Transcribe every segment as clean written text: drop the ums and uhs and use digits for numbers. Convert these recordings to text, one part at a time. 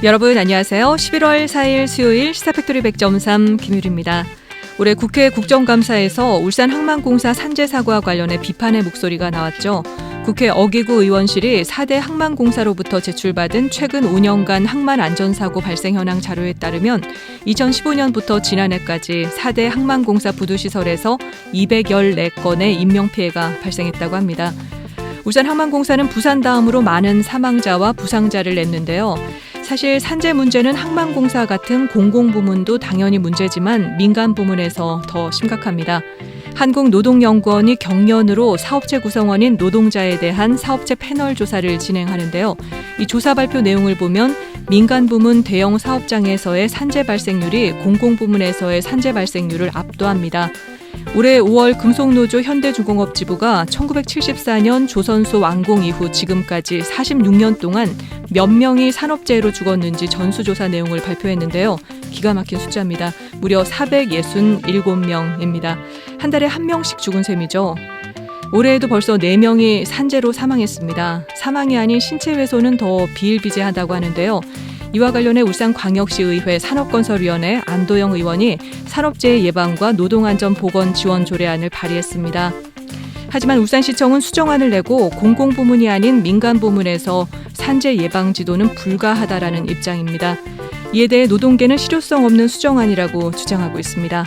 여러분 안녕하세요. 11월 4일 수요일 시사팩토리 100.3 김유리입니다. 올해 국회 국정감사에서 울산항만공사 산재 사고와 관련해 비판의 목소리가 나왔죠. 국회 어기구 의원실이 4대 항만공사로부터 제출받은 최근 5년간 항만안전사고 발생 현황 자료에 따르면 2015년부터 지난해까지 4대 항만공사 부두시설에서 214건의 인명피해가 발생했다고 합니다. 울산항만공사는 부산 다음으로 많은 사망자와 부상자를 냈는데요. 사실 산재 문제는 항만공사 같은 공공부문도 당연히 문제지만 민간 부문에서 더 심각합니다. 한국노동연구원이 경연으로 사업체 구성원인 노동자에 대한 사업체 패널 조사를 진행하는데요. 이 조사 발표 내용을 보면 민간 부문 대형 사업장에서의 산재 발생률이 공공부문에서의 산재 발생률을 압도합니다. 올해 5월 금속노조 현대중공업지부가 1974년 조선소 완공 이후 지금까지 46년 동안 몇 명이 산업재해로 죽었는지 전수조사 내용을 발표했는데요. 기가 막힌 숫자입니다. 무려 467명입니다. 한 달에 한 명씩 죽은 셈이죠. 올해에도 벌써 4명이 산재로 사망했습니다. 사망이 아닌 신체 훼손은 더 비일비재하다고 하는데요. 이와 관련해 울산광역시의회 산업건설위원회 안도영 의원이 산업재해 예방과 노동안전 보건 지원 조례안을 발의했습니다. 하지만 울산시청은 수정안을 내고 공공부문이 아닌 민간부문에서 산재 예방 지도는 불가하다라는 입장입니다. 이에 대해 노동계는 실효성 없는 수정안이라고 주장하고 있습니다.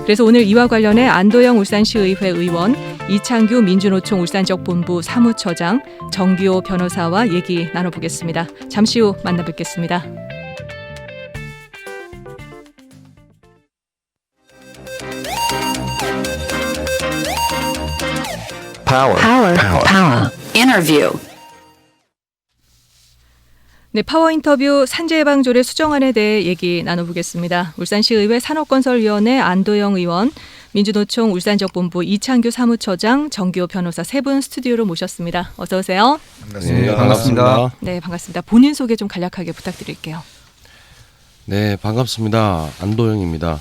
그래서 오늘 이와 관련해 안도영 울산시의회 의원, 이창규 민주노총 울산지역 본부 사무처장, 정기호 변호사와 얘기 나눠보겠습니다. 잠시 후 만나뵙겠습니다. Power. Interview. 네, 파워 인터뷰 산재 예방 조례 수정안에 대해 얘기 나눠보겠습니다. 울산시의회 산업건설위원회 안도영 의원, 민주노총 울산지역 본부 이창규 사무처장, 정기호 변호사 세 분 스튜디오로 모셨습니다. 어서 오세요. 반갑습니다. 네, 반갑습니다. 네, 반갑습니다. 본인 소개 좀 간략하게 부탁드릴게요. 네, 반갑습니다. 안도영입니다.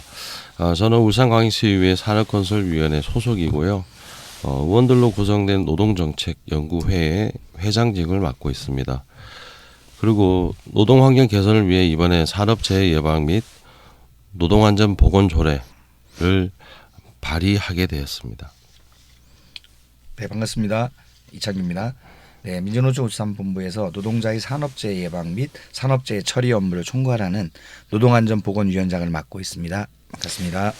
저는 울산광역시의회 산업건설위원회 소속이고요. 의원들로 구성된 노동정책연구회의 회장직을 맡고 있습니다. 그리고 노동환경 개선을 위해 이번에 산업재해 예방 및 노동안전보건조례를 발의하게 되었습니다. 네, 반갑습니다. 이창규입니다. 네, 민주노총 울산본부에서 노동자의 산업재해 예방 및 산업재해 처리 업무를 총괄하는 노동안전보건위원장을 맡고 있습니다. 반갑습니다.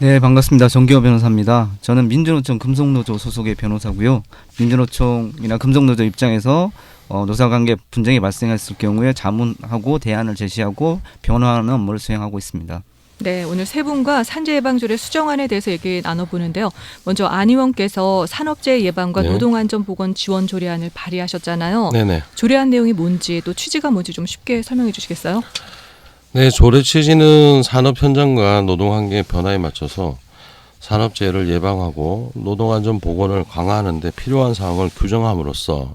네, 반갑습니다. 정기호 변호사입니다. 저는 민주노총 금속노조 소속의 변호사고요. 민주노총이나 금속노조 입장에서 노사관계 분쟁이 발생했을 경우에 자문하고 대안을 제시하고 변호하는 업무를 수행하고 있습니다. 네, 오늘 세 분과 산재 예방 조례 수정안에 대해서 얘기 나눠보는데요. 먼저 안 의원께서 산업재해 예방과 노동안전보건 지원 조례안을 발의하셨잖아요. 네네. 조례안 내용이 뭔지 또 취지가 뭔지 좀 쉽게 설명해 주시겠어요? 네, 조례 취지는 산업 현장과 노동 환경의 변화에 맞춰서 산업재해를 예방하고 노동안전 보건을 강화하는 데 필요한 사항을 규정함으로써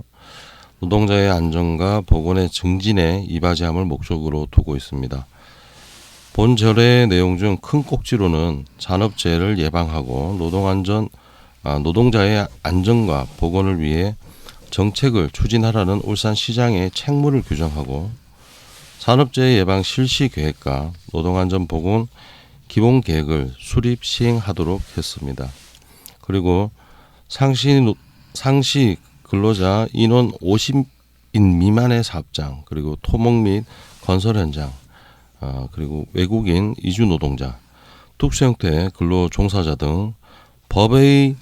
노동자의 안전과 보건의 증진에 이바지함을 목적으로 두고 있습니다. 본 조례의 내용 중 큰 꼭지로는 산업재해를 예방하고 노동자의 안전과 보건을 위해 정책을 추진하라는 울산시장의 책무를 규정하고 산업재해 예방 실시 계획과 노동안전보건 기본 계획을 수립 시행하도록 했습니다. 그리고 상시 근로자 인원 50인 미만의 사업장, 그리고 토목 및 건설 현장, 그리고 외국인 이주 노동자, 특수 형태 근로 종사자 등 법의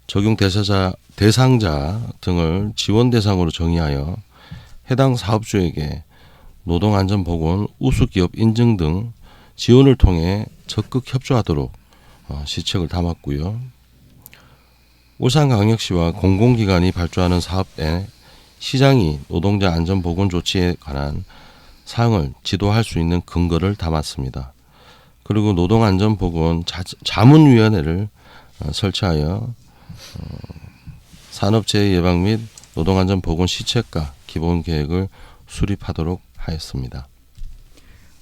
적용 대상자 등을 지원 대상으로 정의하여 해당 사업주에게 노동안전보건 우수기업 인증 등 지원을 통해 적극 협조하도록 시책을 담았고요. 울산광역시와 공공기관이 발주하는 사업에 시장이 노동자 안전보건 조치에 관한 사항을 지도할 수 있는 근거를 담았습니다. 그리고 노동안전보건 자문위원회를 설치하여 산업재해 예방 및 노동안전보건 시책과 기본계획을 수립하도록 하였습니다.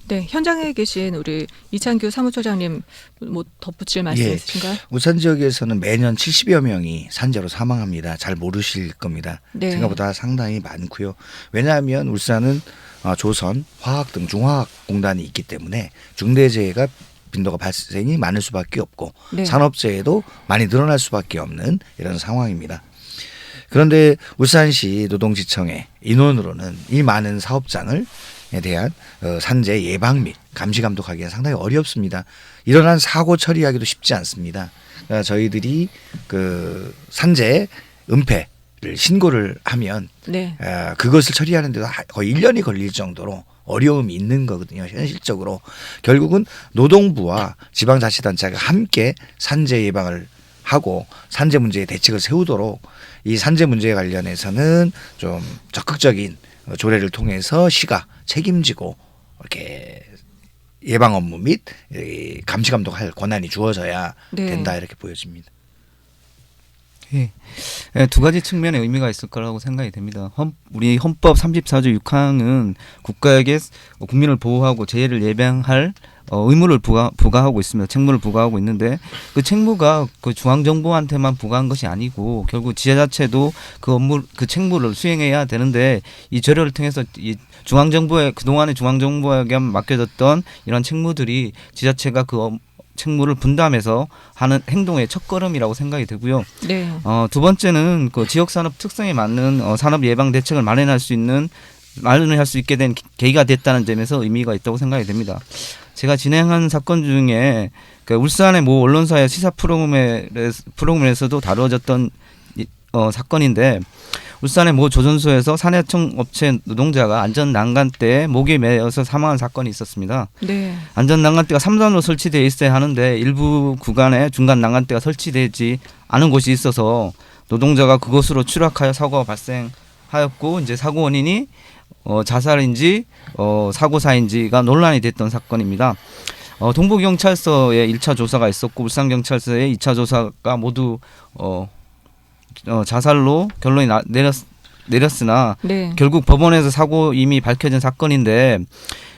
네, 현장에 계신 우리 이창규 사무처장님 뭐 덧붙일 말씀 예. 있으신가요? 울산 지역에서는 매년 70여 명이 산재로 사망합니다. 잘 모르실 겁니다. 네. 생각보다 상당히 많고요. 왜냐하면 울산은 조선, 화학 등 중화학공단이 있기 때문에 중대재해가 빈도가 발생이 많을 수밖에 없고 네. 산업재해도 많이 늘어날 수밖에 없는 이런 상황입니다. 그런데 울산시 노동지청의 인원으로는 이 많은 사업장을 대한 산재 예방 및 감시 감독하기가 상당히 어렵습니다. 일어난 사고 처리하기도 쉽지 않습니다. 그러니까 저희들이 그 산재 은폐를 신고를 하면 네. 그것을 처리하는 데도 거의 1년이 걸릴 정도로 어려움이 있는 거거든요. 현실적으로 결국은 노동부와 지방자치단체가 함께 산재 예방을 하고 산재 문제에 대책을 세우도록 이 산재 문제에 관련해서는 좀 적극적인 조례를 통해서 시가 책임지고 이렇게 예방 업무 및 감시 감독할 권한이 주어져야 네. 된다 이렇게 보여집니다. 예. 두 가지 측면의 의미가 있을 거라고 생각이 됩니다. 우리 헌법 34조 6항은 국가에게 국민을 보호하고 재해를 예방할 의무를 부과하고 있습니다. 책무를 부과하고 있는데 그 책무가 그 중앙정부한테만 부과한 것이 아니고 결국 지자체도 그 책무를 수행해야 되는데 이 조례를 통해서 이 중앙정부의 그동안의 중앙정부에게 맡겨졌던 이런 책무들이 지자체가 그 책무를 분담해서 하는 행동의 첫걸음이라고 생각이 되고요. 네. 두 번째는 그 지역 산업 특성에 맞는 산업 예방 대책을 마련할 수 있게 된 계기가 됐다는 점에서 의미가 있다고 생각이 됩니다. 제가 진행한 사건 중에 그 울산의 모 언론사의 시사 프로그램에서도 다뤄졌던 사건인데 울산의 모 조선소에서 산해청 업체 노동자가 안전 난간대에 목이 매여서 사망한 사건이 있었습니다. 네. 안전 난간대가 3단으로 설치되어 있어야 하는데 일부 구간에 중간 난간대가 설치되지 않은 곳이 있어서 노동자가 그곳으로 추락하여 사고가 발생하였고 이제 사고 원인이 자살인지 사고사인지가 논란이 됐던 사건입니다. 동부경찰서에 1차 조사가 있었고 울산경찰서에 2차 조사가 모두 자살로 결론이 내렸으나 네. 결국 법원에서 사고 이미 밝혀진 사건인데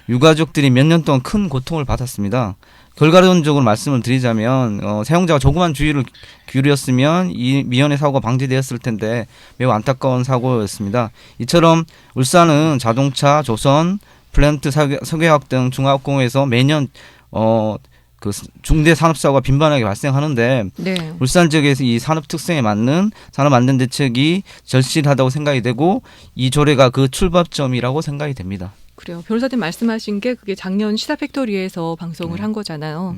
유가족들이 몇 년 동안 큰 고통을 받았습니다. 결과론적으로 말씀을 드리자면 사용자가 조그만 주의를 기울였으면 이 미연의 사고가 방지되었을 텐데 매우 안타까운 사고였습니다. 이처럼 울산은 자동차, 조선, 플랜트, 석유화학 등 중화학공에서 매년 그 중대 산업사고가 빈번하게 발생하는데 네. 울산 지역에서 이 산업 특성에 맞는 산업 안전 대책이 절실하다고 생각이 되고 이 조례가 그 출발점이라고 생각이 됩니다. 그래요. 변호사님 말씀하신 게 그게 작년 시사 팩토리에서 방송을 한 거잖아요.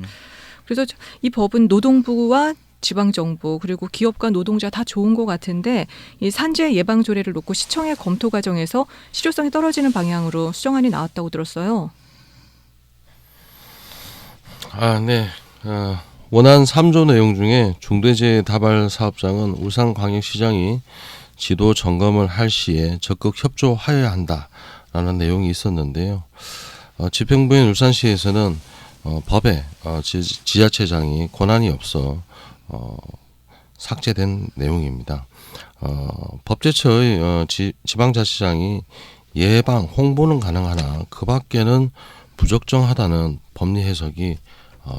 그래서 이 법은 노동부와 지방정부 그리고 기업과 노동자 다 좋은 것 같은데 이 산재 예방 조례를 놓고 시청의 검토 과정에서 실효성이 떨어지는 방향으로 수정안이 나왔다고 들었어요. 네. 원안 3조 내용 중에 중대재해 다발 사업장은 울산광역시장이 지도 점검을 할 시에 적극 협조하여야 한다라는 내용이 있었는데요. 집행부인 울산시에서는 법에 지자체장이 권한이 없어 삭제된 내용입니다. 법제처의 지방자치장이 예방, 홍보는 가능하나 그 밖에는 부적정하다는 법리 해석이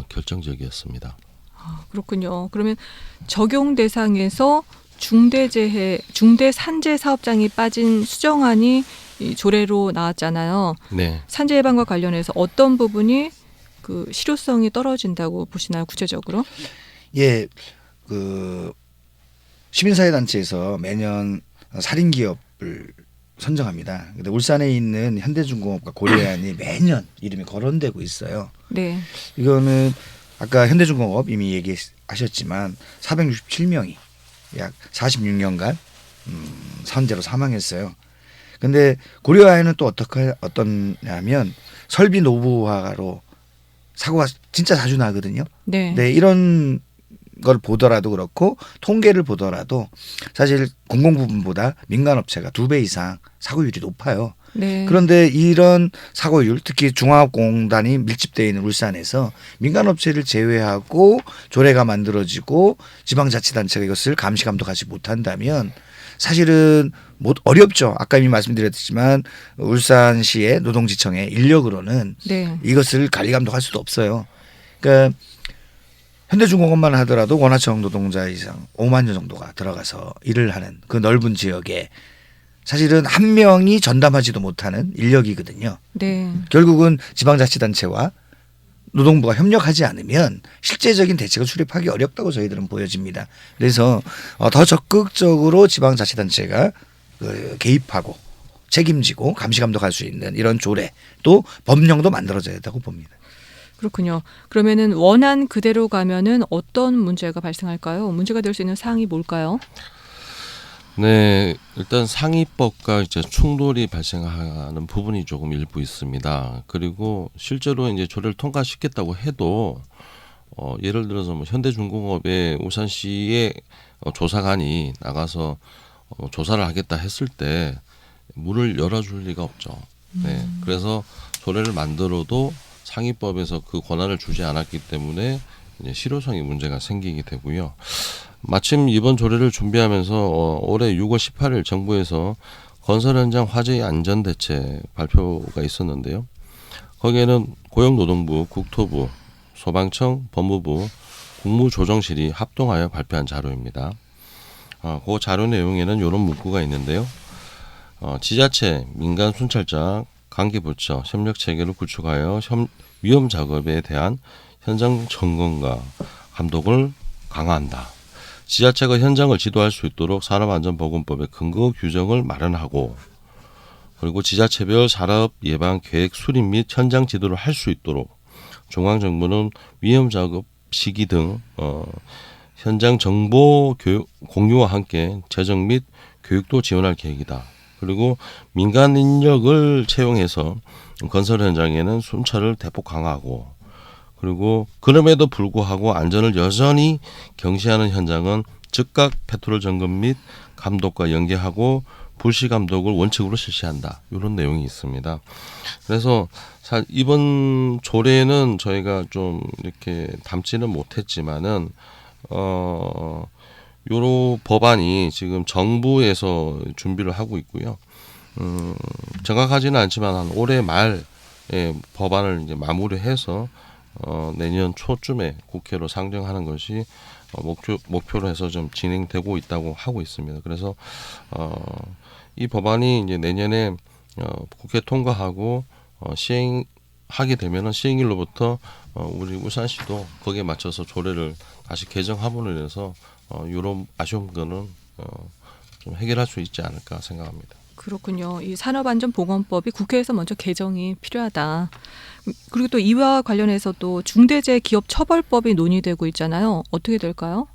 결정적이었습니다. 그렇군요. 그러면 적용 대상에서 중대산재 사업장이 빠진 수정안이 이 조례로 나왔잖아요. 네. 산재 예방과 관련해서 어떤 부분이 그 실효성이 떨어진다고 보시나요, 구체적으로? 예, 그 시민사회단체에서 매년 살인 기업을 선정합니다. 근데 울산에 있는 현대중공업과 고려안이 매년 이름이 거론되고 있어요. 네. 이거는 아까 현대중공업 이미 얘기하셨지만 467명이 약 46년간 산재로 사망했어요. 근데 고려아이는 또 어떠냐면 설비 노후화로 사고가 진짜 자주 나거든요. 네. 네, 이런 걸 보더라도 그렇고 통계를 보더라도 사실 공공부문보다 민간업체가 2배 이상 사고율이 높아요. 네. 그런데 이런 사고율, 특히 중화공단이 밀집되어 있는 울산에서 민간업체를 제외하고 조례가 만들어지고 지방자치단체가 이것을 감시 감독하지 못한다면 사실은 못 어렵죠. 아까 이미 말씀드렸지만 울산시의 노동지청의 인력으로는 네. 이것을 관리 감독할 수도 없어요. 그러니까 현대중공업만 하더라도 원하청 노동자 이상 5만 명 정도가 들어가서 일을 하는 그 넓은 지역에 사실은 한 명이 전담하지도 못하는 인력이거든요. 네. 결국은 지방자치단체와 노동부가 협력하지 않으면 실제적인 대책을 수립하기 어렵다고 저희들은 보여집니다. 그래서 더 적극적으로 지방자치단체가 개입하고 책임지고 감시 감독할 수 있는 이런 조례 또 법령도 만들어져야 된다고 봅니다. 그렇군요. 그러면은 원안 그대로 가면은 어떤 문제가 발생할까요? 문제가 될 수 있는 사항이 뭘까요? 네, 일단 상위법과 이제 충돌이 발생하는 부분이 조금 일부 있습니다. 그리고 실제로 이제 조례를 통과시켰다고 해도 예를 들어서 뭐 현대중공업의 울산시의 조사관이 나가서 조사를 하겠다 했을 때 문을 열어줄 리가 없죠. 네, 그래서 조례를 만들어도 상위법에서 그 권한을 주지 않았기 때문에 이제 실효성이 문제가 생기게 되고요. 마침 이번 조례를 준비하면서 올해 6월 18일 정부에서 건설 현장 화재 안전 대책 발표가 있었는데요. 거기에는 고용노동부, 국토부, 소방청, 법무부, 국무조정실이 합동하여 발표한 자료입니다. 그 자료 내용에는 이런 문구가 있는데요. 지자체, 민간 순찰자, 관계부처 협력 체계를 구축하여 위험 작업에 대한 현장 점검과 감독을 강화한다. 지자체가 현장을 지도할 수 있도록 산업안전보건법의 근거 규정을 마련하고 그리고 지자체별 산업 예방 계획 수립 및 현장 지도를 할 수 있도록 중앙정부는 위험 작업 시기 등 현장 정보 교육 공유와 함께 재정 및 교육도 지원할 계획이다. 그리고 민간 인력을 채용해서 건설 현장에는 순찰을 대폭 강화하고 그리고 그럼에도 불구하고 안전을 여전히 경시하는 현장은 즉각 페트롤 점검 및 감독과 연계하고 불시 감독을 원칙으로 실시한다. 이런 내용이 있습니다. 그래서 이번 조례는 저희가 좀 이렇게 담지는 못했지만은 요런 법안이 지금 정부에서 준비를 하고 있고요. 정확하지는 않지만 한 올해 말에 법안을 이제 마무리해서 내년 초쯤에 국회로 상정하는 것이 목표로 해서 좀 진행되고 있다고 하고 있습니다. 그래서 이 법안이 이제 내년에 국회 통과하고 시행하게 되면은 시행일로부터 우리 울산시도 거기에 맞춰서 조례를 다시 개정함으로 인해서 이런 아쉬운 거는 좀 해결할 수 있지 않을까 생각합니다. 그렇군요. 이 산업안전보건법이 국회에서 먼저 개정이 필요하다. 그리고 또 이와 관련해서 또 중대재해기업처벌법이 논의되고 있잖아요. 어떻게 될까요?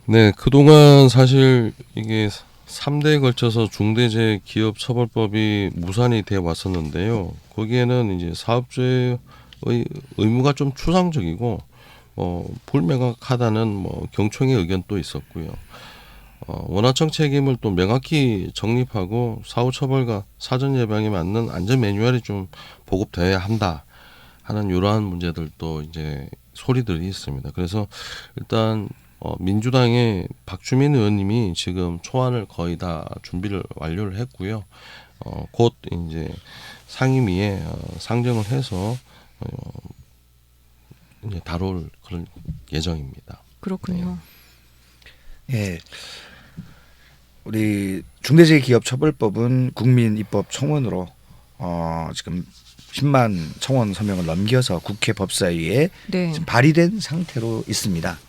네, 그동안 사실 이게 3대에 걸쳐서 중대재해기업처벌법이 무산이 되어 왔었는데요. 거기에는 이제 사업주의 의무가 좀 추상적이고 불명확하다는 경총의 의견도 있었고요. 원하청 책임을 또 명확히 정립하고 사후 처벌과 사전 예방에 맞는 안전 매뉴얼이 좀 보급돼야 한다 하는 이러한 문제들도 이제 소리들이 있습니다. 그래서 일단 민주당의 박주민 의원님이 지금 초안을 거의 다 준비를 완료를 했고요. 곧 이제 상임위에 상정을 해서 이제 다룰 그런 예정입니다. 그렇군요. 예. 우리 중대재해기업처벌법은 국민입법청원으로 지금 10만 청원 서명을 넘겨서 국회 법사위에 네. 지금 발의된 상태로 있습니다.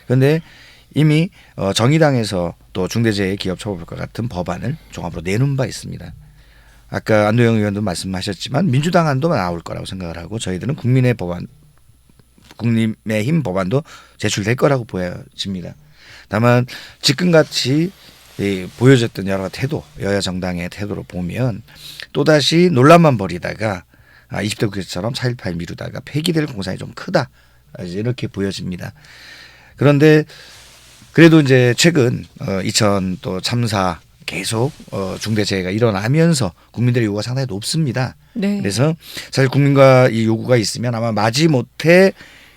그런데 이미 정의당에서 또 중대재해기업처벌법과 같은 법안을 종합으로 내놓은 바 있습니다. 아까 안도영 의원도 말씀하셨지만 민주당 안도 나올 거라고 생각을 하고 저희들은 국민의힘 법안도 제출될 거라고 보여집니다. 다만 지금같이 보여졌던 여러 태도, 여야 정당의 태도를 보면 또다시 논란만 벌이다가 20대 국회처럼 4.18 미루다가 폐기될 공산이 좀 크다 이렇게 보여집니다. 그런데 그래도 이제 최근 2000 또 참사 계속 중대재해가 일어나면서 국민들의 요구가 상당히 높습니다. 네. 그래서 사실 국민과 이 요구가 있으면 아마 마지못해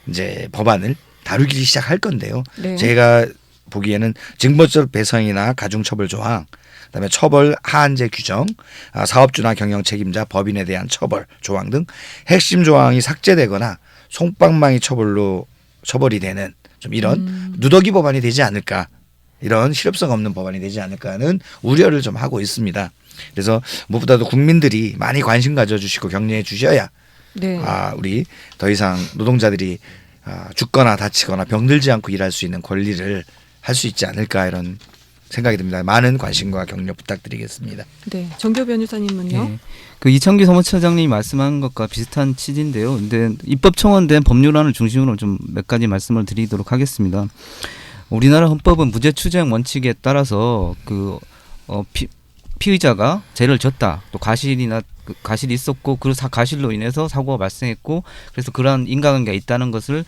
이제 법안을 다루기 시작할 건데요. 네. 제가 보기에는 징벌적 배상이나 가중처벌 조항, 그다음에 처벌 하한제 규정, 사업주나 경영 책임자, 법인에 대한 처벌 조항 등 핵심 조항이 삭제되거나 솜방망이 처벌이 되는 좀 이런 누더기 법안이 되지 않을까, 이런 실효성 없는 법안이 되지 않을까 하는 우려를 좀 하고 있습니다. 그래서 무엇보다도 국민들이 많이 관심 가져주시고 격려해 주셔야 네. 우리 더 이상 노동자들이 죽거나 다치거나 병들지 않고 일할 수 있는 권리를 할 수 있지 않을까, 이런 생각이 듭니다. 많은 관심과 격려 부탁드리겠습니다. 네. 정교 변호사님은요? 네. 그 이창규 사무처장님이 말씀한 것과 비슷한 취지인데요. 근데 입법 청원된 법률안을 중심으로 좀 몇 가지 말씀을 드리도록 하겠습니다. 우리나라 헌법은 무죄 추정 원칙에 따라서 피의자가 죄를 졌다, 또 가실이 있었고 그 가실로 인해서 사고가 발생했고, 그래서 그러한 인과관계가 있다는 것을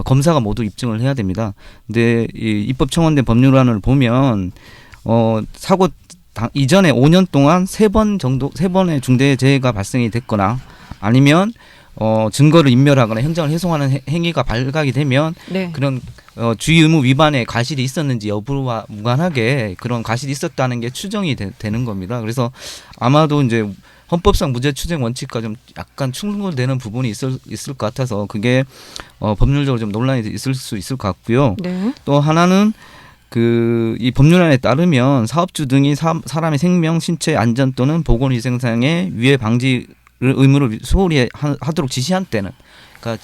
검사가 모두 입증을 해야 됩니다. 근데 이 입법 청원된 법률안을 보면 사고 이전에 5년 동안 3번의 중대재해가 발생이 됐거나, 아니면 증거를 인멸하거나 현장을 훼손하는 행위가 발각이 되면 네. 그런 주의 의무 위반에 가실이 있었는지 여부와 무관하게 그런 가실이 있었다는 게 추정이 되는 겁니다. 그래서 아마도 이제 헌법상 무죄 추정 원칙과 좀 약간 충돌되는 부분이 있을 것 같아서 그게 법률적으로 좀 논란이 있을 수 있을 것 같고요. 네. 또 하나는 이 법률안에 따르면 사업주 등이 사람의 생명, 신체 안전 또는 보건위생상의 위해 방지 의무를 소홀히 하도록 지시한 때는, 그러니까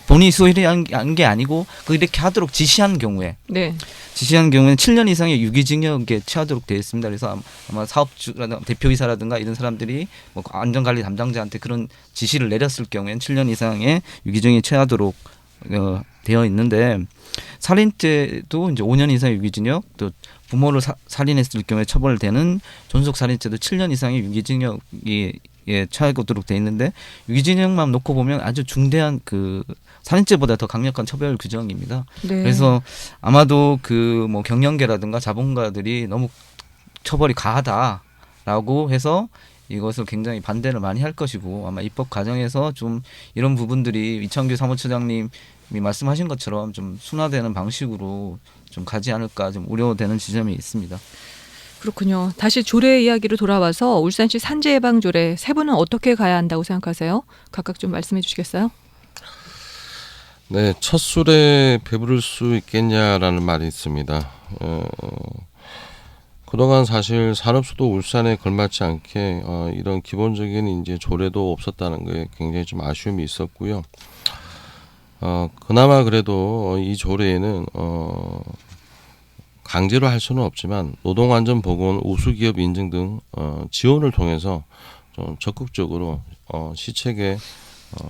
본인이 소홀히 한 게 아니고 이렇게 하도록 지시한 경우에, 네. 지시한 경우에는 7년 이상의 유기징역에 처하도록 되어 있습니다. 그래서 아마 사업주라든가 대표이사라든가 이런 사람들이 뭐 안전관리 담당자한테 그런 지시를 내렸을 경우에는 7년 이상의 유기징역에 처하도록 되어 있는데, 살인죄도 이제 5년 이상의 유기징역, 또 부모를 살인했을 경우에 처벌되는 존속살인죄도 7년 이상의 유기징역이 처하도록 되어 있는데, 유기징역만 놓고 보면 아주 중대한 살인죄보다 더 강력한 처벌 규정입니다. 네. 그래서 아마도 뭐 경영계라든가 자본가들이 너무 처벌이 가하다라고 해서 이것을 굉장히 반대를 많이 할 것이고, 아마 입법 과정에서 좀 이런 부분들이 이창규 사무처장님이 말씀하신 것처럼 좀 순화되는 방식으로 좀 가지 않을까 좀 우려되는 지점이 있습니다. 그렇군요. 다시 조례 이야기로 돌아와서 울산시 산재 예방 조례 세 분은 어떻게 가야 한다고 생각하세요? 각각 좀 말씀해 주시겠어요? 네, 첫 술에 배부를 수 있겠냐라는 말이 있습니다. 그동안 사실 산업수도 울산에 걸맞지 않게 이런 기본적인 이제 조례도 없었다는 게 굉장히 좀 아쉬움이 있었고요. 그나마 그래도 이 조례에는 강제로 할 수는 없지만 노동안전보건 우수기업 인증 등 지원을 통해서 좀 적극적으로 시책에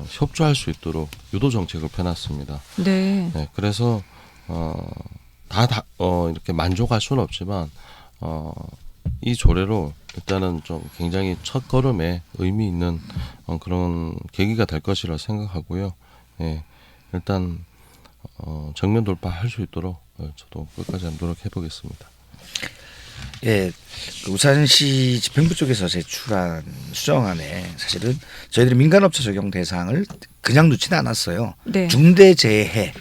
협조할 수 있도록 유도 정책을 펴놨습니다. 네. 네, 그래서 이렇게 만족할 수는 없지만 이 조례로 일단은 좀 굉장히 첫 걸음에 의미 있는 그런 계기가 될 것이라 생각하고요. 예, 일단 정면 돌파할 수 있도록 저도 끝까지 노력해 보겠습니다. 예, 울산시 집행부 쪽에서 제출한 수정안에 사실은 저희들이 민간업체 적용 대상을 그냥 놓지는 않았어요. 네. 중대재해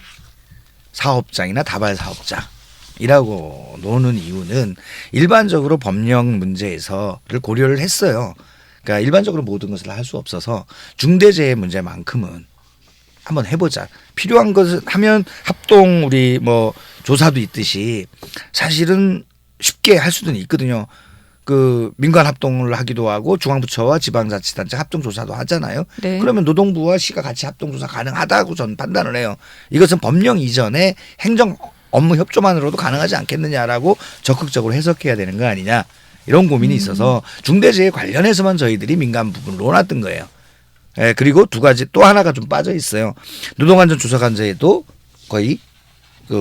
사업장이나 다발 사업장이라고 놓는 이유는 일반적으로 법령 문제에서를 고려를 했어요. 그러니까 일반적으로 모든 것을 할 수 없어서 중대재해 문제만큼은 한번 해보자. 필요한 것을 하면 합동 우리 뭐 조사도 있듯이 사실은 쉽게 할 수도 있거든요. 민간 합동을 하기도 하고 중앙부처와 지방자치단체 합동조사도 하잖아요. 네. 그러면 노동부와 시가 같이 합동조사 가능하다고 저는 판단을 해요. 이것은 법령 이전에 행정 업무 협조만으로도 가능하지 않겠느냐라고 적극적으로 해석해야 되는 거 아니냐, 이런 고민이 있어서 중대재해 관련해서만 저희들이 민간 부분을 놓았던 거예요. 예, 그리고 두 가지 또 하나가 좀 빠져 있어요. 노동안전조사관제에도 거의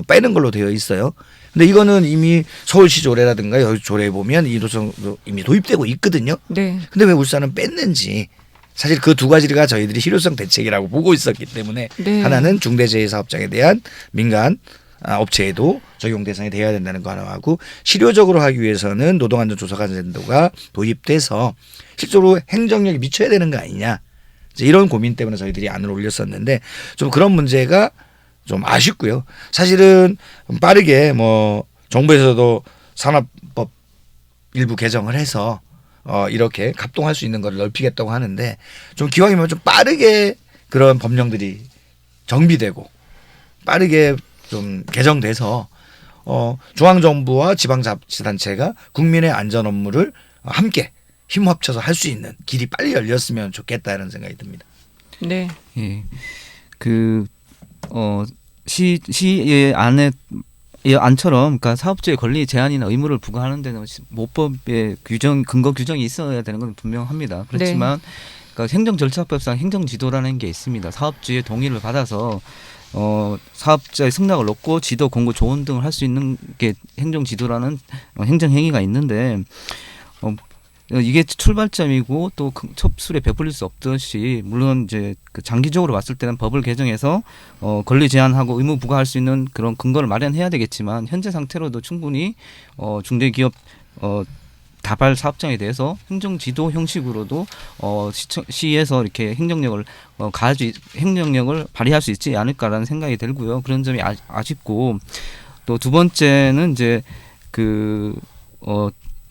빼는 걸로 되어 있어요. 근데 이거는 이미 서울시 조례라든가 여기 조례에 보면 이 노동도 이미 도입되고 있거든요. 네. 근데 왜 울산은 뺐는지, 사실 그 두 가지가 저희들이 실효성 대책이라고 보고 있었기 때문에 네. 하나는 중대재해 사업장에 대한 민간 업체에도 적용 대상이 돼야 된다는 거 하나하고, 실효적으로 하기 위해서는 노동안전조사관제도가 도입돼서 실제로 행정력이 미쳐야 되는 거 아니냐, 이런 고민 때문에 저희들이 안을 올렸었는데 좀 그런 문제가 좀 아쉽고요. 사실은 빠르게 뭐 정부에서도 산업법 일부 개정을 해서 이렇게 갑동할 수 있는 걸 넓히겠다고 하는데 좀 기왕이면 좀 빠르게 그런 법령들이 정비되고 빠르게 좀 개정돼서 중앙정부와 지방자치단체가 국민의 안전 업무를 함께 힘 합쳐서 할 수 있는 길이 빨리 열렸으면 좋겠다는 생각이 듭니다. 네. 예. 시의 안에 이 안처럼 그러니까 사업주의 권리 제한이나 의무를 부과하는 데는 모법의 근거 규정이 있어야 되는 건 분명합니다. 그렇지만 그러니까 행정절차법상 행정지도라는 게 있습니다. 사업주의 동의를 받아서 사업자의 승낙을 얻고 지도, 공고, 조언 등을 할 수 있는 게 행정지도라는 행정행위가 있는데 이게 출발점이고 또 첩술에 베풀릴 수 없듯이 물론 이제 그 장기적으로 봤을 때는 법을 개정해서 권리 제한하고 의무 부과할 수 있는 그런 근거를 마련해야 되겠지만 현재 상태로도 충분히 중대기업 다발 사업장에 대해서 행정지도 형식으로도 시에서 이렇게 행정력을 발휘할 수 있지 않을까라는 생각이 들고요. 그런 점이 아쉽고 또 두 번째는 이제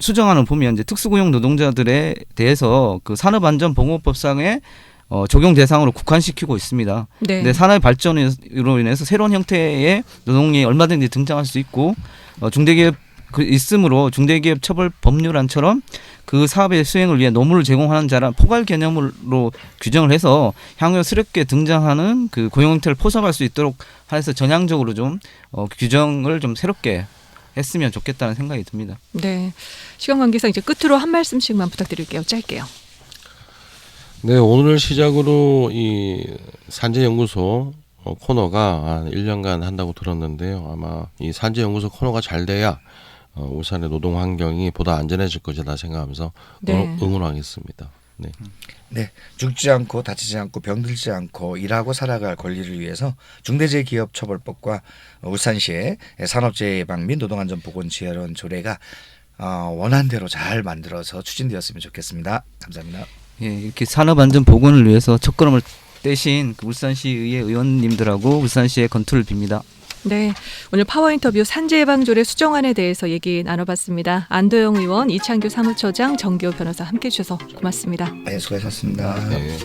수정안을 보면 이제 특수고용 노동자들에 대해서 그 산업안전보건법상의 적용 대상으로 국한시키고 있습니다. 네. 근데 산업의 발전으로 인해서 새로운 형태의 노동이 얼마든지 등장할 수 있고 중대기업 있으므로 중대기업 처벌 법률안처럼 그 사업의 수행을 위해 노무를 제공하는 자란 포괄 개념으로 규정을 해서 향후 새롭게 등장하는 그 고용 형태를 포섭할 수 있도록 해서 전향적으로 좀 규정을 좀 새롭게 했으면 좋겠다는 생각이 듭니다. 네. 시간 관계상 이제 끝으로 한 말씀씩만 부탁드릴게요. 짧게요. 네, 오늘 시작으로 이 산재연구소 코너가 한 1년간 한다고 들었는데요. 아마 이 산재연구소 코너가 잘 돼야 울산의 노동 환경이 보다 안전해질 것이다 생각하면서 네. 응원하겠습니다. 네. 네, 죽지 않고 다치지 않고 병들지 않고 일하고 살아갈 권리를 위해서 중대재해기업처벌법과 울산시의 산업재해 예방 및 노동안전보건지원 조례가 원안대로 잘 만들어서 추진되었으면 좋겠습니다. 감사합니다. 예, 이렇게 산업안전보건을 위해서 첫걸음을 떼신 그 울산시의회 의원님들하고 울산시의 건투를 빕니다. 네, 오늘 파워인터뷰 산재예방조례 수정안에 대해서 얘기 나눠봤습니다. 안도영 의원, 이창규 사무처장, 정기호 변호사 함께해 주셔서 고맙습니다. 네, 수고하셨습니다. 네.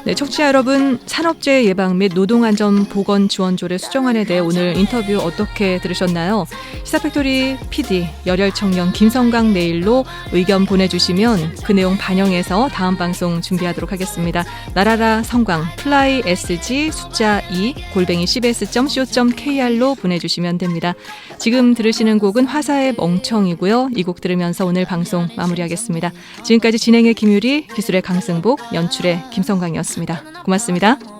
네, 청취자 여러분, 산업재해 예방 및 노동안전보건지원조례 수정안에 대해 오늘 인터뷰 어떻게 들으셨나요? 시사팩토리 PD, 열혈청년 김성강 메일로 의견 보내주시면 그 내용 반영해서 다음 방송 준비하도록 하겠습니다. 나라라 성광 플라이 sg 숫자 2 @cbs.co.kr로 보내주시면 됩니다. 지금 들으시는 곡은 화사의 멍청이고요. 이 곡 들으면서 오늘 방송 마무리하겠습니다. 지금까지 진행의 김유리, 기술의 강승복, 연출의 김성광이었습니다. 고맙습니다.